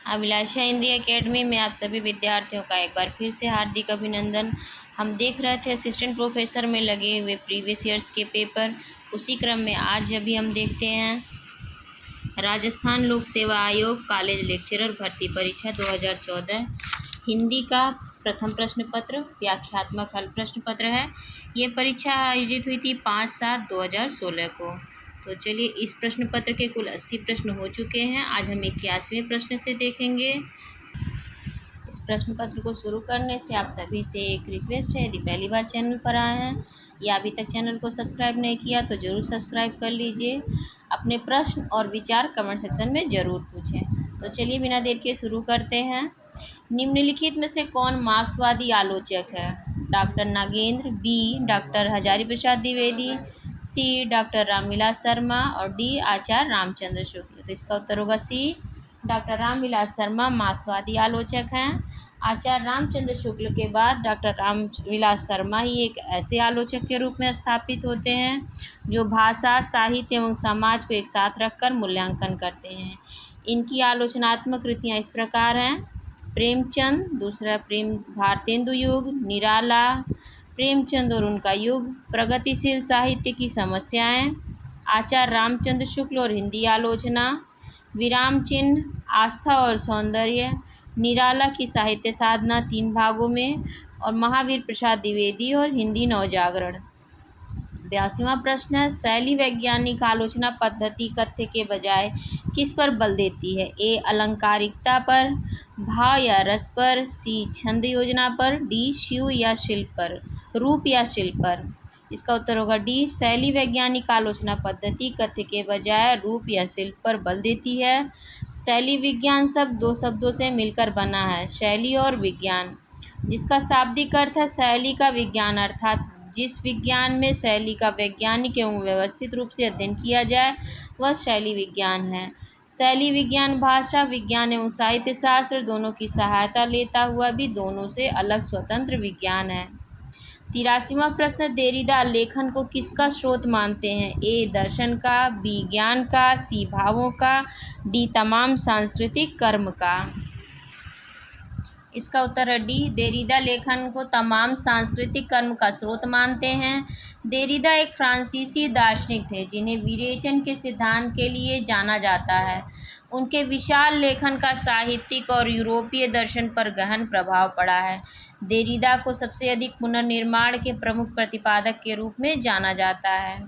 अभिलाषा Hindi academy में आप सभी विद्यार्थियों का एक बार फिर से हार्दिक अभिनंदन। हम देख रहे थे असिस्टेंट प्रोफेसर में लगे हुए प्रीवियस ईयर्स के पेपर। उसी क्रम में आज अभी हम देखते हैं राजस्थान लोक सेवा आयोग कॉलेज लेक्चरर भर्ती परीक्षा 2014 हिंदी का प्रथम प्रश्न पत्र व्याख्यात्मक हल प्रश्न पत्र है। ये परीक्षा आयोजित हुई थी 5/7/2016 को। तो चलिए, इस प्रश्न पत्र के कुल 80 प्रश्न हो चुके हैं। आज हम 81वें प्रश्न से देखेंगे। इस प्रश्न पत्र को शुरू करने से आप सभी से एक रिक्वेस्ट है, यदि पहली बार चैनल पर आए हैं या अभी तक चैनल को सब्सक्राइब नहीं किया तो ज़रूर सब्सक्राइब कर लीजिए। अपने प्रश्न और विचार कमेंट सेक्शन में ज़रूर पूछें। तो चलिए, बिना देर के शुरू करते हैं। निम्नलिखित में से कौन मार्क्सवादी आलोचक है? Doctor Nagendra, B doctor Hazari Prasad Dwivedi, C doctor Ramvilas Sharma और डी आचार्य रामचंद्र शुक्ल। तो इसका उत्तर होगा सी, डॉक्टर रामविलास शर्मा मार्क्सवादी आलोचक हैं। आचार्य रामचंद्र शुक्ल के बाद डॉक्टर रामविलास शर्मा ही एक ऐसे आलोचक के रूप में स्थापित होते हैं जो भाषा, साहित्य एवं समाज को एक साथ रखकर मूल्यांकन करते हैं। इनकी आलोचनात्मक कृतियाँ इस प्रकार हैं: प्रेमचंद, दूसरा प्रेम भारतेंदु युग, निराला, प्रेमचंद और उनका युग, प्रगतिशील साहित्य की समस्याएं, आचार्य रामचंद्र शुक्ल और हिंदी आलोचना, विराम चिन्ह, आस्था और सौंदर्य, निराला की साहित्य साधना 3 भागों में, और महावीर प्रसाद द्विवेदी और हिंदी नवजागरण। 82वां प्रश्न है, शैली वैज्ञानिक आलोचना पद्धति कथ्य के बजाय किस पर बल देती है? ए अलंकारिकता पर, भाव या रस पर, सी छंद योजना पर, डी शिव या शिल्प पर, रूप या शिल्प पर। इसका उत्तर होगा डी, शैली वैज्ञानिक आलोचना पद्धति कथ्य के बजाय रूप या शिल्प पर बल देती है। शैली विज्ञान शब्द 2 शब्दों से मिलकर बना है, शैली और विज्ञान, जिसका शाब्दिक अर्थ है शैली का विज्ञान, अर्थात जिस विज्ञान में शैली का वैज्ञानिक एवं व्यवस्थित रूप से अध्ययन किया जाए वह शैली विज्ञान है। शैली विज्ञान भाषा विज्ञान एवं साहित्य शास्त्र दोनों की सहायता लेता हुआ भी दोनों से अलग स्वतंत्र विज्ञान है। 83वां प्रश्न, देरिदा लेखन को किसका स्रोत मानते हैं? ए दर्शन का, बी ज्ञान का, सी भावों का, डी तमाम सांस्कृतिक कर्म का। इसका उत्तर है डी, देरिदा लेखन को तमाम सांस्कृतिक कर्म का स्रोत मानते हैं। देरिदा एक फ्रांसीसी दार्शनिक थे जिन्हें विरेचन के सिद्धांत के लिए जाना जाता है। उनके विशाल लेखन का साहित्यिक और यूरोपीय दर्शन पर गहन प्रभाव पड़ा है। देरिदा को सबसे अधिक पुनर्निर्माण के प्रमुख प्रतिपादक के रूप में जाना जाता है।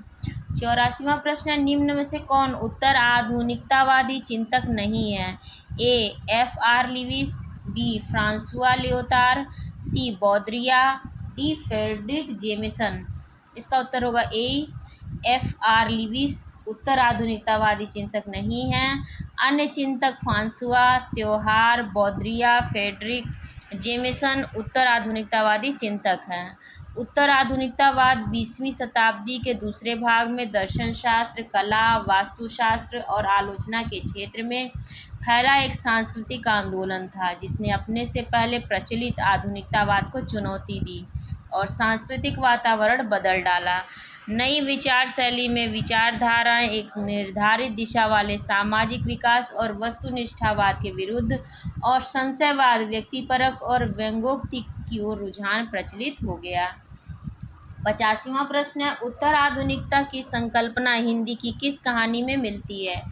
84वां प्रश्न, निम्न में से कौन उत्तर आधुनिकतावादी चिंतक नहीं है? ए F.R. लिविस, बी फ्रांसुआ लियोतार, सी बौद्रिया, डी फ्रेडरिक जेमिसन। इसका उत्तर होगा ए, F.R. लिविस उत्तर आधुनिकतावादी चिंतक नहीं हैं। अन्य चिंतक फ्रांसुआ, त्योहार, बौद्रिया, फ्रेडरिक जेमिसन उत्तर आधुनिकतावादी चिंतक हैं। उत्तर आधुनिकतावाद 20वीं शताब्दी के दूसरे भाग में दर्शन शास्त्र, कला, वास्तुशास्त्र और आलोचना के क्षेत्र में फैला एक सांस्कृतिक आंदोलन था जिसने अपने से पहले प्रचलित आधुनिकतावाद को चुनौती दी और सांस्कृतिक वातावरण बदल डाला। नई विचार शैली में विचारधाराएं एक निर्धारित दिशा वाले सामाजिक विकास और वस्तुनिष्ठवाद के विरुद्ध और संशयवाद, व्यक्तिपरक और व्यंग्योक्ति की ओर रुझान प्रचलित हो गया। 85वां प्रश्न है, उत्तर आधुनिकता की संकल्पना हिंदी की किस कहानी में मिलती है?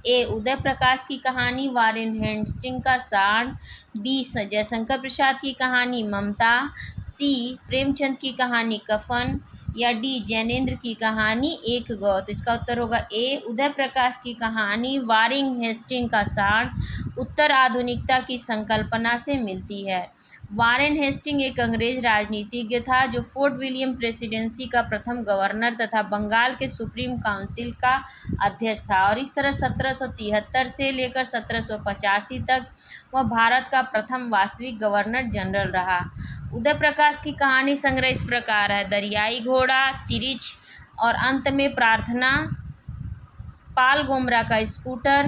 ए उदय प्रकाश की कहानी वारेन हेस्टिंग का सांड, बी जयशंकर प्रसाद की कहानी ममता, सी प्रेमचंद की कहानी कफन या डी जैनेन्द्र की कहानी एक गौ। तो इसका उत्तर होगा ए, उदय प्रकाश की कहानी वारेन हेस्टिंग का सांड उत्तर आधुनिकता की संकल्पना से मिलती है। वारेन हेस्टिंग एक अंग्रेज राजनीतिज्ञ था जो फोर्ट विलियम प्रेसिडेंसी का प्रथम गवर्नर तथा बंगाल के सुप्रीम काउंसिल का अध्यक्ष था और इस तरह 1773 से लेकर 1785 तक वह भारत का प्रथम वास्तविक गवर्नर जनरल रहा। उदय प्रकाश की कहानी संग्रह इस प्रकार है: दरियाई घोड़ा, तिरिच और अंत में प्रार्थना, पाल गोमरा का स्कूटर,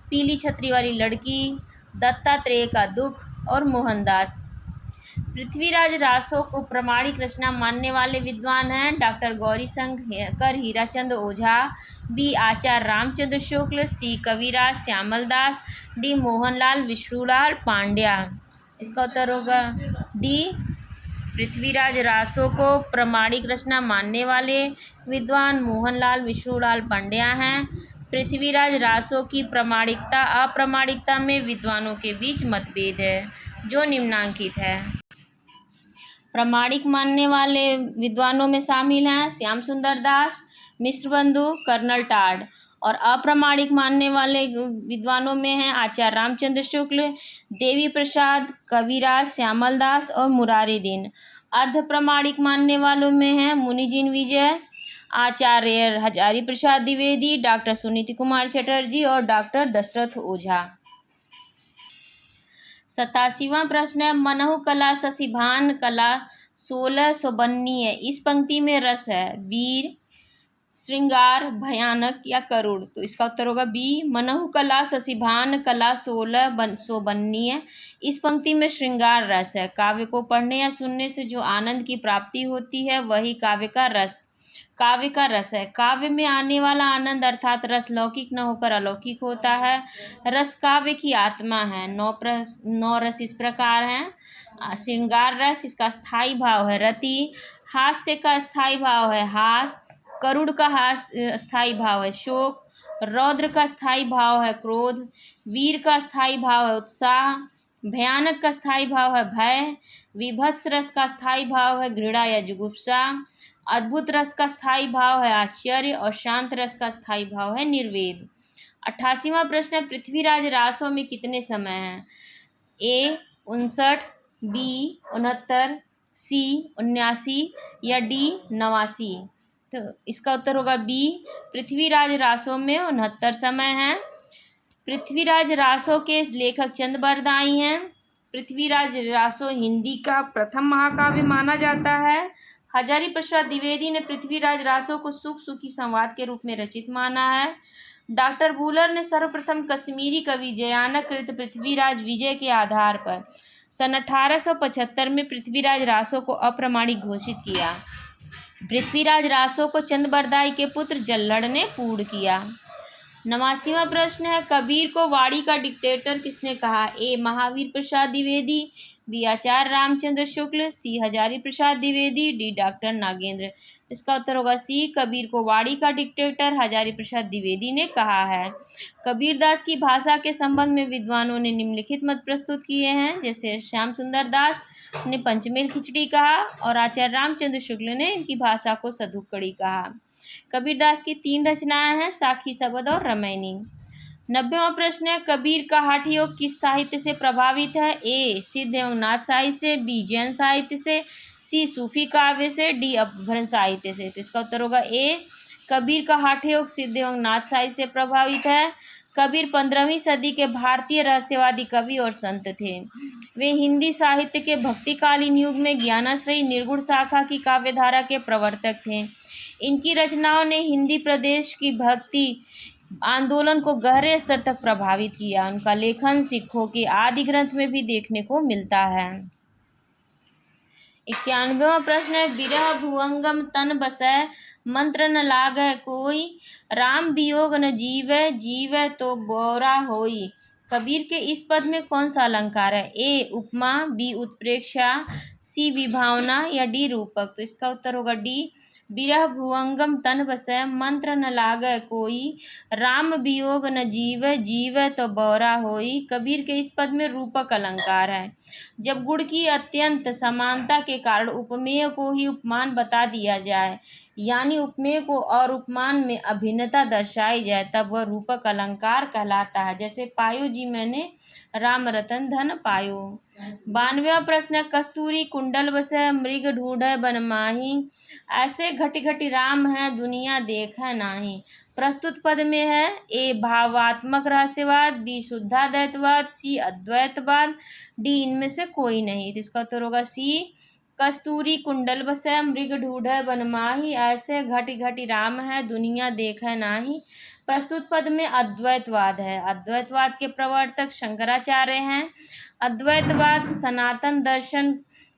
पीली छतरी वाली लड़की, दत्तात्रेय का दुख और मोहनदास। पृथ्वीराज रासो को प्रामाणिक रचना मानने वाले विद्वान हैं डॉक्टर गौरीशंकर हीराचंद ओझा, बी आचार्य रामचंद्र शुक्ल, सी कविराज श्यामल दास, डी मोहनलाल विष्णुलाल पांड्या। इसका उत्तर होगा डी। पृथ्वीराज रासो को प्रामाणिक रचना मानने वाले विद्वान मोहनलाल विष्णुलाल पांड्या हैं। पृथ्वीराज रासो की प्रामाणिकता अप्रामाणिकता में विद्वानों के बीच मतभेद है, जो निम्नांकित है। प्रामाणिक मानने वाले विद्वानों में शामिल हैं श्याम सुंदर दास, मिश्र बंधु, कर्नल टाड। और अप्रामाणिक मानने वाले विद्वानों में हैं आचार्य रामचंद्र शुक्ल, देवी प्रसाद, कविराज श्यामल दास और मुरारी दीन। अर्ध प्रामाणिक मानने वालों में हैं मुनिजिन विजय, आचार्य हजारी प्रसाद द्विवेदी, डॉक्टर सुनीति कुमार चटर्जी और डॉक्टर दशरथ ओझा। 87वां प्रश्न है, मनहु कला शशिभान कला 1692 है। इस पंक्ति में रस है वीर, श्रृंगार, भयानक या करुण। तो इसका उत्तर होगा बी। मनहु कला शशिभान कला 1692 है। इस पंक्ति में श्रृंगार रस है। काव्य को पढ़ने या सुनने से जो आनंद की प्राप्ति होती है वही काव्य का रस है। काव्य में आने वाला आनंद अर्थात रस लौकिक न होकर अलौकिक होता है। रस काव्य की आत्मा है। 9 रस इस प्रकार हैं। श्रृंगार रस, इसका स्थायी भाव है रति। हास्य का स्थायी भाव है हास। करुण का स्थायी भाव है शोक। रौद्र का स्थायी भाव है क्रोध। वीर का स्थायी भाव है उत्साह। भयानक का स्थायी भाव है भय। विभत्स रस का स्थायी भाव है घृणा या जुगुप्सा। अद्भुत रस का स्थायी भाव है आश्चर्य और शांत रस का स्थायी भाव है निर्वेद। 88वां प्रश्न है, पृथ्वीराज रासों में कितने समय हैं? ए 59, बी 69, सी 79 या डी 89। तो इसका उत्तर होगा बी। पृथ्वीराज रासों में 69 समय हैं। पृथ्वीराज रासों के लेखक चंद बरदाई हैं। पृथ्वीराज रासो हिंदी का प्रथम महाकाव्य माना जाता है। हजारी प्रसाद द्विवेदी ने पृथ्वीराज रासो को सुख सुखी संवाद के रूप में रचित माना है। डॉक्टर बूलर ने सर्वप्रथम कश्मीरी कवि जयानक कृत पृथ्वीराज विजय के आधार पर सन 1875 में पृथ्वीराज रासो को अप्रामाणिक घोषित किया। पृथ्वीराज रासो को चंद बरदाई के पुत्र जल्लड़ ने पूर्ण किया। 89वां प्रश्न है, कबीर को वाणी का डिक्टेटर किसने कहा? ए महावीर प्रसाद द्विवेदी, बी आचार्य रामचंद्र शुक्ल, सी हजारी प्रसाद द्विवेदी, डी डॉक्टर नागेंद्र। इसका उत्तर होगा सी। कबीर को वाणी का डिक्टेटर हजारी प्रसाद द्विवेदी ने कहा है। कबीरदास की भाषा के संबंध में विद्वानों ने निम्नलिखित मत प्रस्तुत किए हैं, जैसे श्याम सुंदर दास ने पंचमेल खिचड़ी कहा और आचार्य रामचंद्र शुक्ल ने इनकी भाषा को सधुक्कड़ी कहा। कबीरदास की 3 रचनाएं हैं, साखी शबद और रामायणी। 90वां प्रश्न है, कबीर का हठ योग किस साहित्य से प्रभावित है? ए सिद्ध एवं नाथ साहित्य से, बी जैन साहित्य से, सी सूफी काव्य से, डी अपभ्रंश साहित्य से। तो इसका उत्तर होगा ए। कबीर का हठ योग सिद्ध एवं नाथ साहित्य से प्रभावित है। कबीर 15वीं सदी के भारतीय रहस्यवादी कवि और संत थे। वे हिंदी साहित्य के भक्तिकालीन युग में ज्ञानाश्रयी निर्गुण शाखा की काव्यधारा के प्रवर्तक थे। इनकी रचनाओं ने हिंदी प्रदेश की भक्ति आंदोलन को गहरे स्तर तक प्रभावित किया। उनका लेखन सिखों के आदि ग्रंथ में भी देखने को मिलता है। 91वां प्रश्न है, बिरह भुवंगम तन बसै मंत्र न लागै कोई, राम वियोग न जीवै जीवै तो बोरा होई। कबीर के इस पद में कौन सा अलंकार है? ए उपमा, बी उत्प्रेक्षा, सी विभावना या डी रूपक। तो इसका उत्तर होगा डी। बिरह भुवंगम तन बसै मंत्र न लागै कोई, राम वियोग न जीवै जीवै तो बौरा होई। कबीर के इस पद में रूपक अलंकार है। जब गुण की अत्यंत समानता के कारण उपमेय को ही उपमान बता दिया जाए, यानी उपमेय को और उपमान में अभिन्नता दर्शाई जाए, तब वह रूपक अलंकार कहलाता है। जैसे पायो जी मैंने राम रतन धन पायो। 92वां प्रश्न है, कस्तूरी कुंडल बसै मृग ढूंढै बन माही, ऐसे घटी घटी राम है दुनिया देखै नाही। प्रस्तुत पद में है ए भावात्मक रहस्यवाद, बी शुद्धाद्वैतवाद, सी अद्वैतवाद, डी इनमें से कोई नहीं। तो इसका उत्तर होगा सी। कस्तूरी कुंडल बसै मृग ढूंढै बन माही, ऐसे घटी घटी राम है दुनिया देखै नाही। प्रस्तुत पद में अद्वैतवाद है। अद्वैतवाद के प्रवर्तक शंकराचार्य हैं। अद्वैतवाद सनातन दर्शन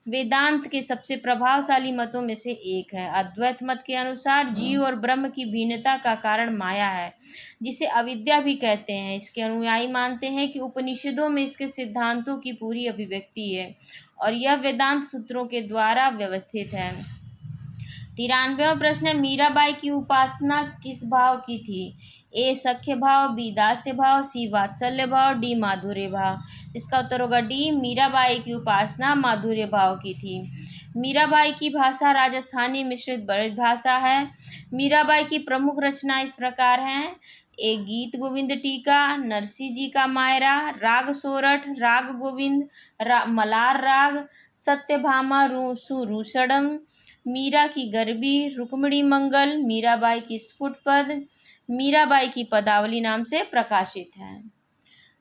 वेदांत के सबसे प्रभावशाली मतों में से एक है। अद्वैत मत के अनुसार जीव और ब्रह्म की भिन्नता का कारण माया है, जिसे अविद्या भी कहते हैं। इसके अनुयायी मानते हैं कि उपनिषदों में इसके सिद्धांतों की पूरी अभिव्यक्ति है और यह वेदांत सूत्रों के द्वारा व्यवस्थित है। 93वां प्रश्न है, मीराबाई की उपासना किस भाव की थी? ए सख्य भाव, बी दास्य भाव, सी वात्सल्य भाव, डी माधुर्य भाव। इसका उत्तर होगा डी, मीराबाई की उपासना माधुर्य भाव की थी। मीराबाई की भाषा राजस्थानी मिश्रित ब्रज भाषा है। मीराबाई की प्रमुख रचना इस प्रकार हैं: एक गीत गोविंद टीका, नरसिंह जी का मायरा, राग सोरठ, राग गोविंद, मलार राग, सत्यभामा सुरूषणम, मीरा की गरबी, रुक्मिणी मंगल, मीराबाई की स्फुट पद, मीराबाई की पदावली नाम से प्रकाशित है।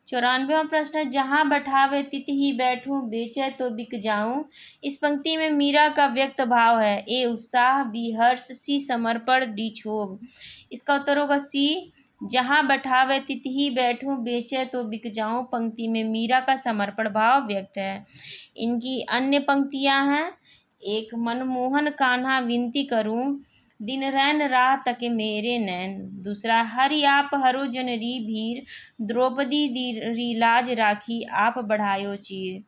94वां प्रश्न, जहाँ बैठावे तित ही बैठूं, बेचे तो बिक जाऊं। इस पंक्ति में मीरा का व्यक्त भाव है: ए उत्साह, बी हर्ष, सी समर्पण, डी क्षोभ। इसका उत्तर होगा सी, जहाँ बैठावे तित ही बैठूं, बेचे तो बिक जाऊं पंक्ति में मीरा का समर्पण भाव व्यक्त है। इनकी अन्य पंक्तियां हैं: एक मनमोहन कान्हा विनती करूं, दिन रैन राह तके मेरे नैन। दूसरा, हरि आप हरो जन री भीर, द्रौपदी री लाज राखी, आप बढ़ायो चीर।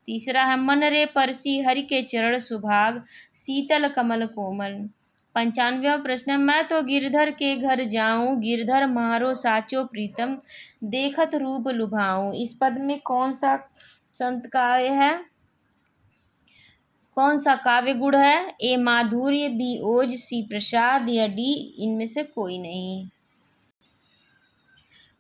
तीसरा है, मन रे परसी हरि के चरण सुभाग, शीतल कमल कोमल। 95वां प्रश्न, मैं तो गिरधर के घर जाऊं, गिरधर मारो साचो प्रीतम, देखत रूप लुभाऊं। इस पद में कौन सा संत काव्य है, कौन सा काव्य गुण है? ए माधुर्य, बी ओज, सी प्रसाद, या डी इनमें से कोई नहीं।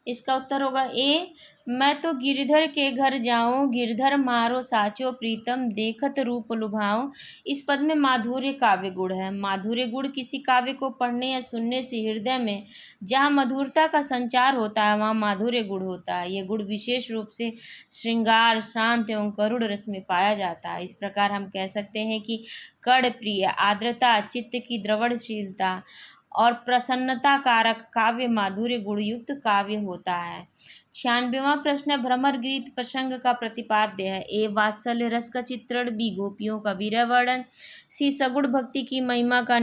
इसका उत्तर होगा ए, मैं तो गिरधर के घर जाऊं, गिरधर मारो साचो प्रीतम, देखत रूप लुभाऊं। इस पद में माधुर्य काव्य गुण है। माधुर्य गुण किसी काव्य को पढ़ने या सुनने से हृदय में जहाँ मधुरता का संचार होता है वहाँ माधुर्य गुण होता है। यह गुण विशेष रूप से श्रृंगार, शांत एवं करुण रस में पाया जाता है। इस प्रकार हम कह सकते हैं कि कर्ण प्रिय, आर्द्रता, चित्त की द्रवणशीलता और प्रसन्नता कारक काव्य माधुर्य गुणयुक्त काव्य होता है। 96वां प्रश्न, भ्रमर गीत प्रसंग का प्रतिपाद्य है। ए वात्सल्य रस का चित्रण, बी गोपियों का विरह वर्णन, सी सगुण भक्ति की महिमा का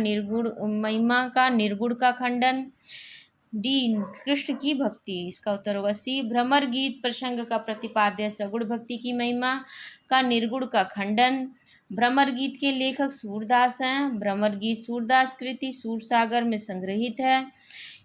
निर्गुण का खंडन, डी कृष्ण की भक्ति। इसका उत्तर होगा सी, भ्रमर गीत प्रसंग का प्रतिपाद्य सगुण भक्ति की महिमा का निर्गुण का खंडन। भ्रमर गीत के लेखक सूरदास हैं। भ्रमर गीत सूरदास कृति सूरसागर में संग्रहित है।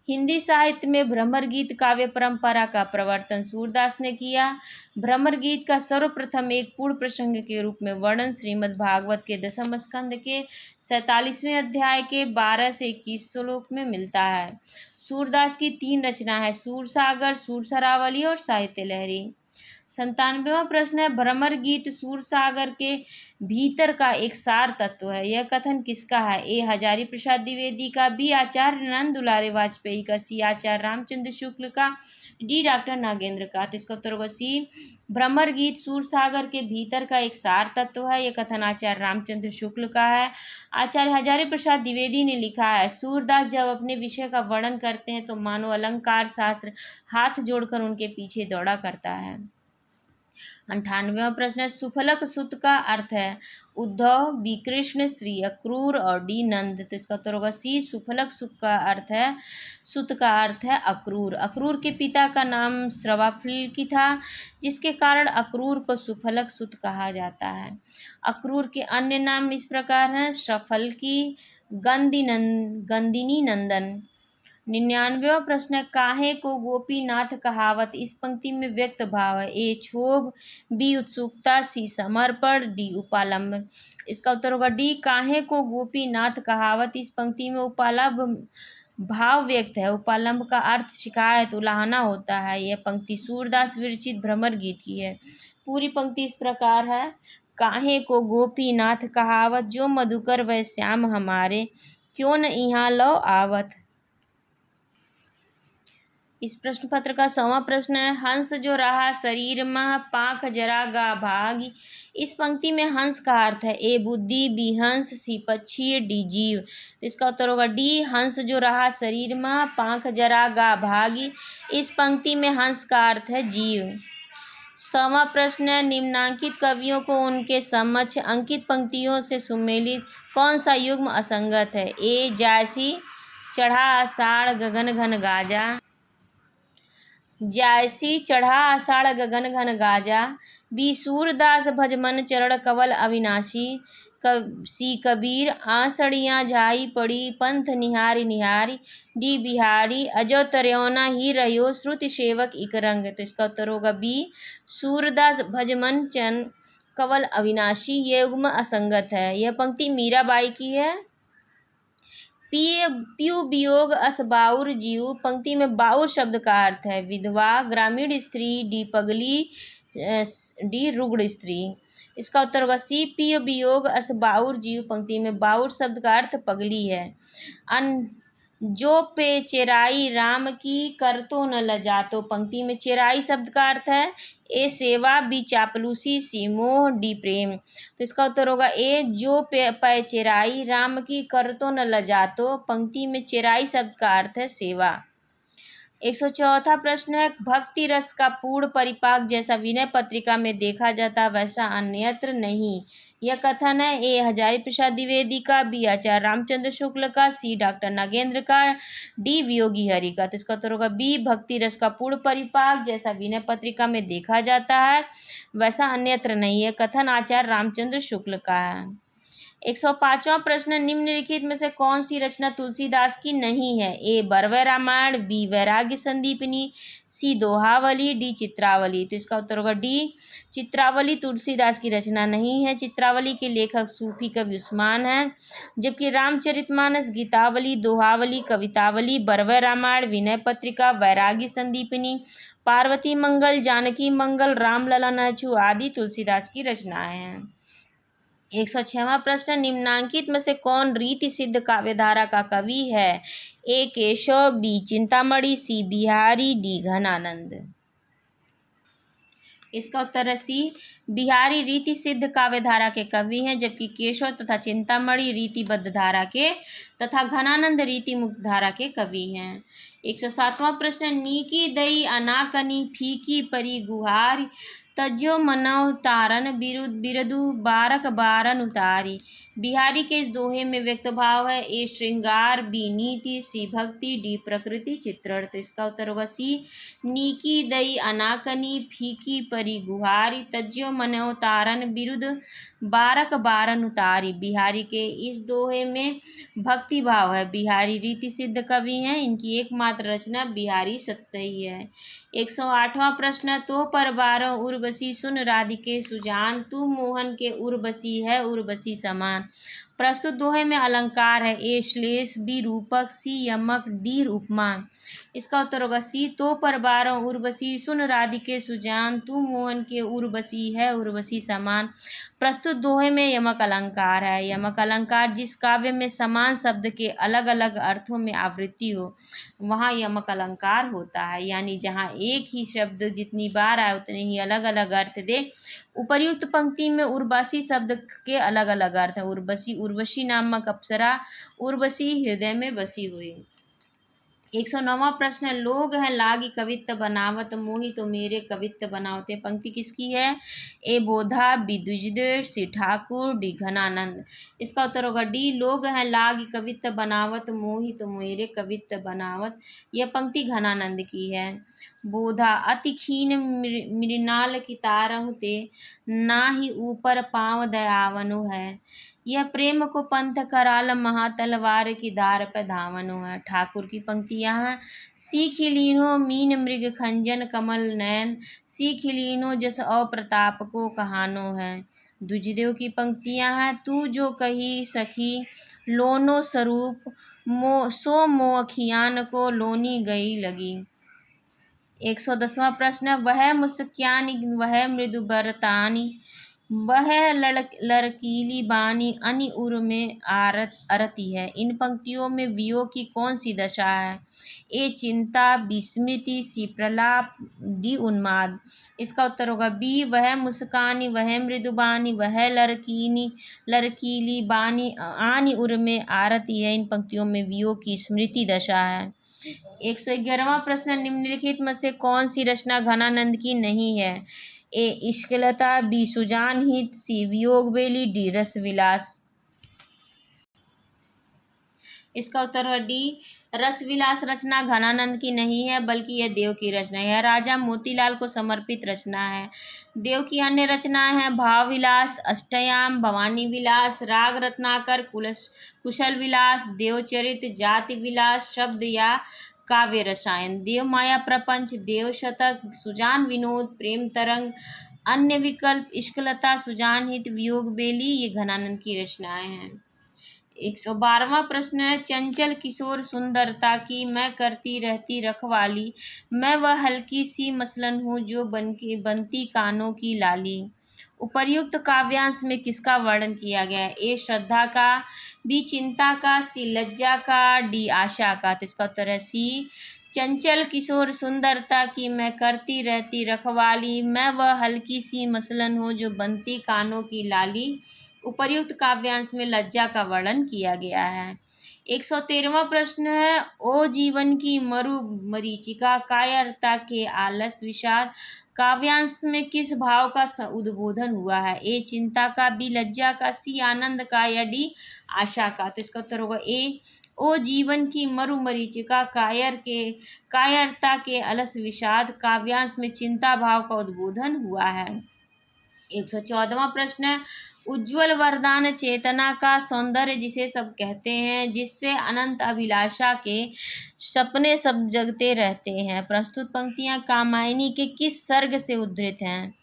हिंदी साहित्य में भ्रमर गीत काव्य परंपरा का प्रवर्तन सूरदास ने किया। भ्रमर गीत का सर्वप्रथम एक पूर्ण प्रसंग के रूप में वर्णन श्रीमद् भागवत के 10वें स्कंद के 47वें अध्याय के 12 से 21 श्लोक में मिलता है। सूरदास की 3 रचना है: सूरसागर, सूरसरावली और साहित्य लहरी। 97वां प्रश्न है, भ्रमर गीत सूरसागर के भीतर का एक सार तत्व है। यह कथन किसका है? ए हजारी प्रसाद द्विवेदी का, बी आचार्य नंद दुलारे वाजपेयी का, सी आचार्य रामचंद्र शुक्ल का, डी डॉक्टर नागेंद्र का। तो इसका उत्तर होगा सी, भ्रमर गीत सूरसागर के भीतर का एक सार तत्व है। यह कथन आचार्य रामचंद्र शुक्ल का है। आचार्य हजारी प्रसाद द्विवेदी ने लिखा है, सूरदास जब अपने विषय का वर्णन करते हैं तो मानो अलंकार शास्त्र हाथ जोड़कर उनके पीछे दौड़ा करता है। 98वां प्रश्न है, सुफलक सुत का अर्थ है उद्धव, बी कृष्ण, श्री अक्रूर और डी नंद। तो इसका उत्तर होगा सी, सुफलक सुत का अर्थ है, सुत का अर्थ है अक्रूर। अक्रूर के पिता का नाम श्रवाफल्की था, जिसके कारण अक्रूर को सुफलक सुत कहा जाता है। अक्रूर के अन्य नाम इस प्रकार हैं: सफल्की, गंदिनी नंदन। 99वां प्रश्न है, काहे को गोपीनाथ कहावत। इस पंक्ति में व्यक्त भाव है: ए क्षोभ, बी उत्सुकता, सी समर्पण, डी उपालंब। इसका उत्तर होगा डी, काहे को गोपीनाथ कहावत। इस पंक्ति में उपालंब भाव व्यक्त है। उपालंब का अर्थ शिकायत, उलाहना होता है। यह पंक्ति सूरदास विरचित भ्रमर गीत की है। पूरी पंक्ति इस प्रकार है: काहे को गोपीनाथ कहावत, जो मधुकर वह श्याम हमारे, क्यों न यहाँ लो आवत। इस प्रश्न पत्र का 100वां प्रश्न है, हंस जो रहा शरीर मह, पाख जरा गा भागी। इस पंक्ति में हंस का अर्थ है ए बुद्धि, बी हंस, सी पक्षी, डी जीव। इसका उत्तर होगा डी, हंस जो रहा शरीर मह, पाख जरा गा भागी। इस पंक्ति में हंस का अर्थ है जीव। 100वां प्रश्न है, निम्नांकित कवियों को उनके समक्ष अंकित पंक्तियों से सुमेलित कौन सा युग्म असंगत है? ए जायसी चढ़ा आषाढ़ गगन घन गाजा, जायसी चढ़ा आषाढ़ गगन घन गाजा। बी सूरदास भज मन चरण कवल अविनाशी, सी कबीर आंसड़ियाँ झाई पड़ी पंथ निहारी निहारी। डी बिहारी अजो तर्यौना ही रहो श्रुति सेवक इक रंग। तो इसका उत्तर होगा बी सूरदास भज मन चरण कवल अविनाशी। ये युग्म असंगत है। यह पंक्ति मीराबाई की है। पीयू वियोग अस बाउर जीव, पंक्ति में बाउर शब्द का अर्थ है विधवा, ग्रामीण स्त्री। डी पगली, डी रुग्ण स्त्री। इसका उत्तर होगा सी पीय वियोग अस बाउर जीव, पंक्ति में बाउर शब्द का अर्थ पगली है। जो पे चेराई राम की कर तो न लजातो, पंक्ति में चेराई शब्द का अर्थ है ए सेवा, बी चापलूसी, सी मोह, डी प्रेम। तो इसका उत्तर होगा ए जो पे चेराई राम की कर तो न लजातो, पंक्ति में चेराई शब्द का अर्थ है सेवा। 104वां प्रश्न है, भक्ति रस का पूर्ण परिपाक जैसा विनय पत्रिका में देखा जाता वैसा अन्यत्र नहीं। यह कथन है ए हजारी प्रसाद द्विवेदी का, बी आचार्य रामचंद्र शुक्ल का, सी डॉक्टर नागेंद्र का, डी वियोगी हरि का। तो इसका उत्तर होगा बी भक्ति रस का पूर्ण परिपाक जैसा विनय पत्रिका में देखा जाता है वैसा अन्यत्र नहीं। यह कथन आचार्य रामचंद्र शुक्ल का है। 105वां प्रश्न, निम्नलिखित में से कौन सी रचना तुलसीदास की नहीं है? ए बरवे रामायण, बी वैराग्य संदीपनी, सी दोहावली, डी चित्रावली। तो इसका उत्तर होगा डी चित्रावली तुलसीदास की रचना नहीं है। चित्रावली के लेखक सूफी कवि उस्मान हैं, जबकि रामचरितमानस, गीतावली, दोहावली, कवितावली, बरवे रामायण, विनय पत्रिका, वैराग्य संदीपनी, पार्वती मंगल, जानकी मंगल, रामलला नाचू आदि तुलसीदास की रचनाएं हैं। 106वां प्रश्न, निम्नांकित में से कौन रीति सिद्ध काव्यधारा का कवि है? ए केशव, बी चिंतामणि, सी बिहारी, डी घनानंद। इसका उत्तर है सी बिहारी रीति सिद्ध काव्यधारा के कवि हैं, जबकि केशव तथा चिंतामणि रीतिबद्ध धारा के तथा घनानंद रीति मुक्त धारा के कवि हैं। 107वां प्रश्न, नीकी दई अनाकनी फीकी परी गुहारी, तज्यो मनव तारन बिरदु बारक बारन उतारी। बिहारी के इस दोहे में व्यक्त भाव है ए श्रृंगार, बी नीति, सी भक्ति, डी प्रकृति चित्रण। तो इसका उत्तर होगा सी नीकी दई अनाकनी फीकी परी गुहारी, तज्यो मनव तारन बिरुद बारक बारन उतारी। बिहारी के इस दोहे में भक्ति भाव है। बिहारी रीति सिद्ध कवि हैं। इनकी एकमात्र रचना बिहारी सतसही है। 108वां प्रश्न, तो पर बारह उर्वशी सुन राधिके सुजान, तू मोहन के उर्वशी है उर्वशी समान। प्रस्तुत दोहे में अलंकार है ए श्लेष, बी रूपक, सी यमक, डी उपमा। इसका उत्तर होगा सी तो पर बारह उर्वशी सुन राधिके सुजान, तू मोहन के उर्वशी है उर्वशी समान। प्रस्तुत दोहे में यमक अलंकार है। यमक अलंकार जिस काव्य में समान शब्द के अलग अलग अर्थों में आवृत्ति हो वहाँ यमक अलंकार होता है, यानी जहाँ एक ही शब्द जितनी बार आए उतने ही अलग अलग अर्थ दे। उपर्युक्त पंक्ति में उर्वशी शब्द के अलग अलग अर्थ हैं। उर्वशी उर्वशी नामक अप्सरा, उर्वशी हृदय में बसी हुई। 109वां प्रश्न, लोग हैं लागी कवित्त बनावत, मोहि तो मेरे कवित्त बनावते। पंक्ति किसकी है? ए बोधा, बी द्विजदेव, सी ठाकुर, डी घनानंद। इसका उत्तर होगा डी लोग हैं लागी कवित्त बनावत, मोहि तो मेरे कवित्त बनावत। यह पंक्ति घनानंद की है। बोधा, अति क्षीण मृणाल की तारहु ते, ना ही ऊपर पाँव दयावनु है। यह प्रेम को पंथ कराल महा तलवार की धार पे धावनो है। ठाकुर की पंक्ति यहाँ, सीख लीनो मीन मृग खंजन कमल नयन, सीख लीनो जस अप्रताप को कहानो है। द्विजदेव की पंक्तियाँ हैं, तू जो कही सखी लोनो स्वरूप, सो मोअखियान को लोनी गई लगी। 110वां प्रश्न, वह मुस्क्यानी वह मृदु बरतानी, वह लड़कीली बानी अनि उर में अरती है। इन पंक्तियों में वियोग की कौन सी दशा है? ए चिंता, बी स्मृति, सी प्रलाप, डी उन्माद। इसका उत्तर होगा बी वह मुस्कानी वह मृदुबानी वह लड़कीली बानी आनी उर में आरती है। इन पंक्तियों में वियोग की स्मृति दशा है। 111वां प्रश्न, निम्नलिखित में से कौन सी रचना घनानंद की नहीं है? ए इश्कलता, बी सुजान हित, सी वियोग बेली, डी रस विलास। इसका उत्तर है डी। रस विलास रचना घनानंद की नहीं है, बल्कि यह देव की रचना है। यह राजा मोतीलाल को समर्पित रचना है। देव की अन्य रचनाएं हैं भाव विलास, अष्टयाम, भवानी विलास, राग रत्नाकर, कुशल विलास, देवचरित, जाति विलास, शब्द या काव्य रसायन, देव माया प्रपंच, देव शतक, सुजान विनोद, प्रेम तरंग, अन्य विकल्प, इश्कलता, सुजान हित, वियोग बेली, ये घनानंद की रचनाएं हैं। 112वां प्रश्न है चंचल किशोर सुंदरता की मैं करती रहती रखवाली, मैं वह हल्की सी मसलन हूँ जो बनती कानों की लाली। उपर्युक्त काव्यांश में किसका वर्णन किया गया है? ए श्रद्धा का, बी चिंता का, सी लज्जा का, डी आशा का। तो इसका उत्तर है सी। चंचल किशोर सुंदरता की मैं करती रहती रखवाली, मैं वह हल्की सी मसलन हूँ जो बनती कानों की लाली। उपर्युक्त काव्यांश में लज्जा का वर्णन किया गया है। 113वां प्रश्न है ओ जीवन की मरु मरीचिका, कायरता के आलस विषाद, काव्यांश में किस भाव का उद्बोधन हुआ है? ए चिंता का, बी लज्जा का, सी आनंद का, या डी आशा का। तो इसका उत्तर होगा ए। ओ जीवन की मरु मरीचिका, कायरता के अलस विषाद, काव्यांश में चिंता भाव का उद्बोधन हुआ है। 114वां प्रश्न है उज्ज्वल वरदान चेतना का सौंदर्य जिसे सब कहते हैं, जिससे अनंत अभिलाषा के सपने सब जगते रहते हैं। प्रस्तुत पंक्तियां कामायनी के किस सर्ग से उद्धृत हैं?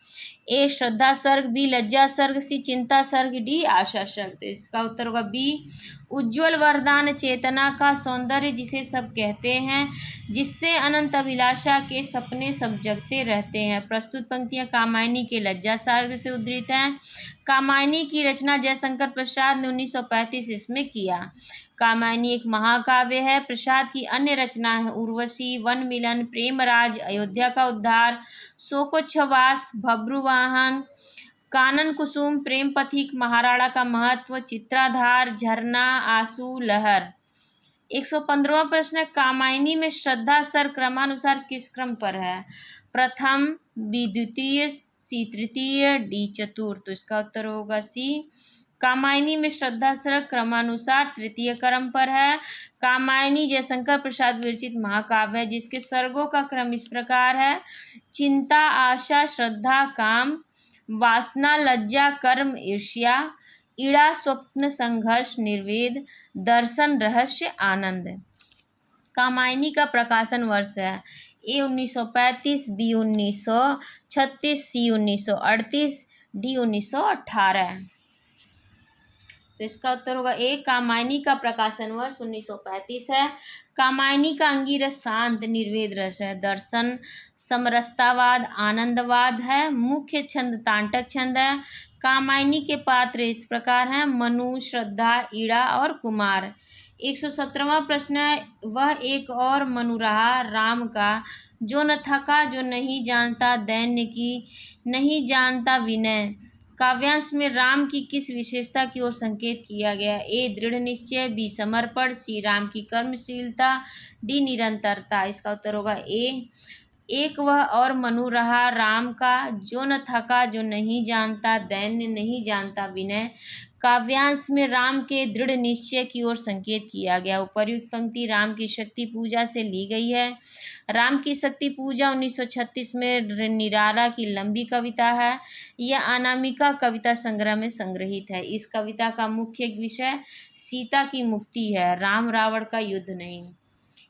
ए श्रद्धा सर्ग, बी लज्जा सर्ग, सी चिंता सर्ग, डी आशा सर्ग। तो इसका उत्तर होगा बी। उज्ज्वल वरदान चेतना का सौंदर्य जिसे सब कहते हैं, जिससे अनंत अभिलाषा के सपने सब जगते रहते हैं। प्रस्तुत पंक्तियां कामायनी के लज्जा सर्ग से उद्धृत हैं। कामायनी की रचना जयशंकर प्रसाद ने 1935 ईस्वी में किया। कामायनी एक महाकाव्य है। प्रसाद की अन्य रचनाएं हैं उर्वशी, वन मिलन, प्रेमराज, अयोध्या का उद्धार, शोकोच्छ्वास, भब्रुवाहन, कानन कुसुम, प्रेम पथिक, महाराणा का महत्व, चित्राधार, झरना, आंसू, लहर। 115वां प्रश्न है कामायनी में श्रद्धा सर्ग क्रमानुसार किस क्रम पर है? प्रथम, बी द्वितीय, सी तृतीय, डी चतुर्थ। तो इसका उत्तर होगा सी। कामायनी में श्रद्धा सर्ग क्रमानुसार तृतीय क्रम पर है। कामायनी जयशंकर प्रसाद विरचित महाकाव्य है, जिसके सर्गों का क्रम इस प्रकार है चिंता, आशा, श्रद्धा, काम, वासना, लज्जा, कर्म, ईर्ष्या, ईड़ा, स्वप्न, संघर्ष, निर्वेद, दर्शन, रहस्य, आनंद। कामायनी का प्रकाशन वर्ष है ए 1935, बी 1936, सी 1938, डी 1918। तो इसका उत्तर होगा ए। कामायनी का प्रकाशन वर्ष 1935 है। कामायनी का अंगिरस शांत निर्वेद रस है। दर्शन समरसतावाद, आनंदवाद है। मुख्य छंद तांटक छंद है। कामायनी के पात्र इस प्रकार हैं मनु, श्रद्धा, ईड़ा और कुमार। 117वां प्रश्न है वह एक और मनु रहा राम का, जो न थका, जो नहीं जानता दैन्य की, नहीं जानता विनय। काव्यांश में राम की किस विशेषता की ओर संकेत किया गया? ए दृढ़ निश्चय, बी समर्पण, सी राम की कर्मशीलता, डी निरंतरता। इसका उत्तर होगा ए। एक वह और मनु रहा राम का, जो न थका, जो नहीं जानता दैन्य, नहीं जानता विनय। काव्यांश में राम के दृढ़ निश्चय की ओर संकेत किया गया। उपर्युक्त पंक्ति राम की शक्ति पूजा से ली गई है। राम की शक्ति पूजा 1936 में निराला की लंबी कविता है। यह अनामिका कविता संग्रह में संग्रहित है। इस कविता का मुख्य विषय सीता की मुक्ति है, राम रावण का युद्ध नहीं।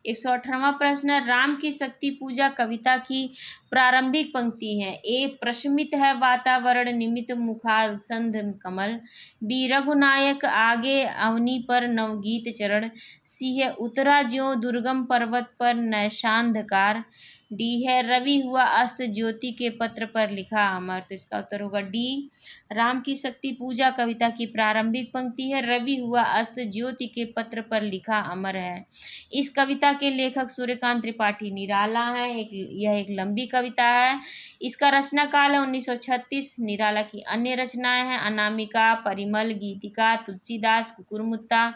118वां प्रश्न राम की शक्ति पूजा कविता की प्रारंभिक पंक्ति है। ए प्रशमित है वातावरण निमित्त मुखासंध कमल, बी रघुनायक आगे अवनी पर नवगीत चरण, सी है उतरा ज्यों दुर्गम पर्वत पर नैशांधकार, डी है रवि हुआ अस्त ज्योति के पत्र पर लिखा अमर। तो इसका उत्तर होगा डी। राम की शक्ति पूजा कविता की प्रारंभिक पंक्ति है रवि हुआ अस्त ज्योति के पत्र पर लिखा अमर है। इस कविता के लेखक सूर्यकांत त्रिपाठी निराला हैं। यह एक लंबी कविता है। इसका रचना काल है 1936। निराला की अन्य रचनाएं हैं अनामिका, परिमल, गीतिका, तुलसीदास, कुकुरमुत्ता,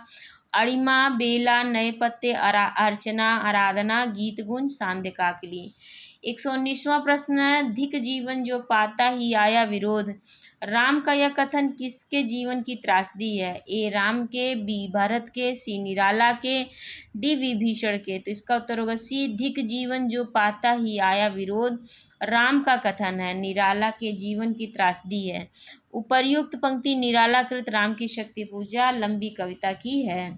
अड़िमा, बेला, नए पत्ते, अर्चना, आराधना, गीत गुंज, सांध्य काकली। 119वां प्रश्न है, धिक जीवन जो पाता ही आया विरोध। राम का यह कथन किसके जीवन की त्रासदी है? ए राम के, बी भरत के, सी निराला के, डी विभीषण के। तो इसका उत्तर होगा सी, धिक जीवन जो पाता ही आया विरोध। राम का कथन है, निराला के जीवन की त्रासदी है। उपर्युक्त पंक्ति निरालाकृत राम की शक्ति पूजा लंबी कविता की है।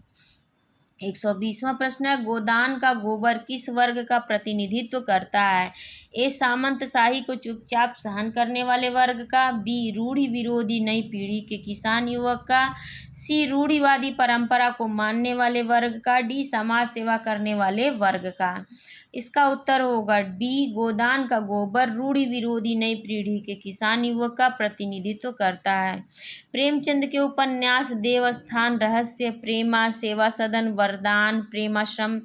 120वां प्रश्न है, गोदान का गोबर किस वर्ग का प्रतिनिधित्व करता है? ए सामंतशाही को चुपचाप सहन करने वाले वर्ग का, बी रूढ़ि विरोधी नई पीढ़ी के किसान युवक का, सी रूढ़िवादी परंपरा को मानने वाले वर्ग का, डी समाज सेवा करने वाले वर्ग का। इसका उत्तर होगा डी, गोदान का गोबर रूढ़ि विरोधी नई पीढ़ी के किसान युवक का प्रतिनिधित्व करता है। प्रेमचंद के उपन्यास देवस्थान, रहस्य, प्रेमा, सेवा सदन, वरदान, प्रेमाश्रम,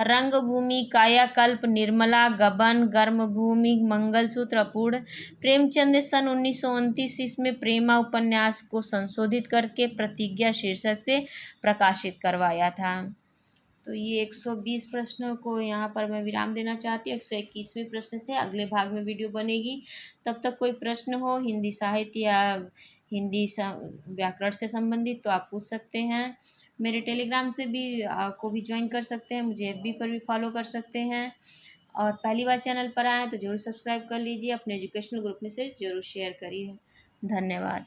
रंगभूमि, कायाकल्प, निर्मला, गबन, गर्मभूमि, मंगलसूत्र, अपूर्ण। प्रेमचंद ने सन 1929 इसमें प्रेमा उपन्यास को संशोधित करके प्रतिज्ञा शीर्षक से प्रकाशित करवाया था। तो ये 120 प्रश्नों को यहाँ पर मैं विराम देना चाहती हूँ। 121वें प्रश्न से अगले भाग में वीडियो बनेगी। तब तक कोई प्रश्न हो हिंदी साहित्य या हिंदी व्याकरण से संबंधित तो आप पूछ सकते हैं। मेरे टेलीग्राम से भी को भी ज्वाइन कर सकते हैं, मुझे एफबी पर भी फॉलो कर सकते हैं। और पहली बार चैनल पर आएँ तो ज़रूर सब्सक्राइब कर लीजिए, अपने एजुकेशनल ग्रुप में से ज़रूर शेयर करिए। धन्यवाद।